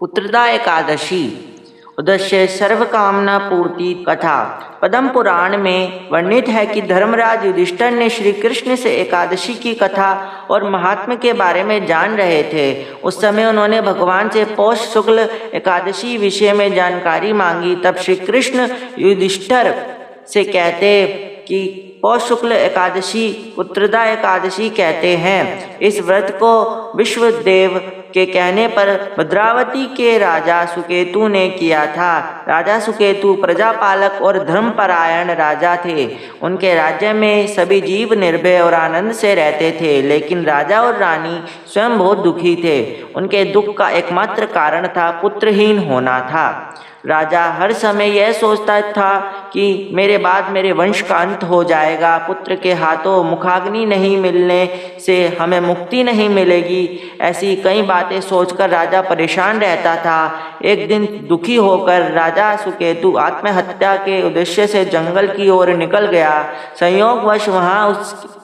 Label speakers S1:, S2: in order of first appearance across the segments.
S1: पुत्रदा एकादशी। उद्देश्य सर्व कामना पूर्ति कथा। पद्म पुराण में वर्णित है कि धर्मराज युधिष्ठिर ने श्री कृष्ण से एकादशी की कथा और महात्म्य के बारे में जान रहे थे। उस समय उन्होंने भगवान से पौष शुक्ल एकादशी विषय में जानकारी मांगी। तब श्री कृष्ण युधिष्ठिर से कहते कि पौष शुक्ल एकादशी पुत्रदा एकादशी कहते हैं। इस व्रत को विश्वदेव के कहने पर भद्रावती के राजा सुकेतु ने किया था। राजा सुकेतु प्रजापालक और धर्मपरायण राजा थे। उनके राज्य में सभी जीव निर्भय और आनंद से रहते थे, लेकिन राजा और रानी स्वयं बहुत दुखी थे। उनके दुख का एकमात्र कारण था पुत्रहीन होना था। राजा हर समय यह सोचता था कि मेरे बाद मेरे वंश का अंत हो जाएगा, पुत्र के हाथों मुखाग्नि नहीं मिलने से हमें मुक्ति नहीं मिलेगी। ऐसी कई बातें सोचकर राजा परेशान रहता था। एक दिन दुखी होकर राजा सुकेतु आत्महत्या के उद्देश्य से जंगल की ओर निकल गया। संयोगवश वहाँ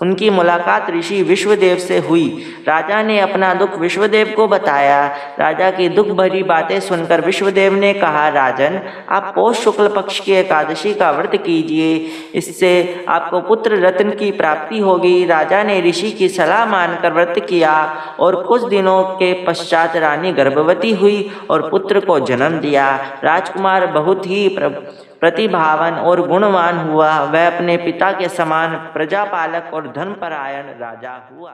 S1: उनकी मुलाकात ऋषि विश्वदेव से हुई। राजा ने अपना दुख विश्वदेव को बताया। राजा की दुख भरी बातें सुनकर विश्वदेव ने कहा, राजन, आप पौष शुक्ल पक्ष की एकादशी का व्रत कीजिए, इससे आपको पुत्र रत्न की प्राप्ति होगी। राजा ने ऋषि की सलाह मानकर व्रत किया और कुछ दिनों के पश्चात रानी गर्भवती हुई और पुत्र को जन्म दिया। राजकुमार बहुत ही प्रतिभावान और गुणवान हुआ। वह अपने पिता के समान प्रजापालक और धर्मपरायण राजा हुआ।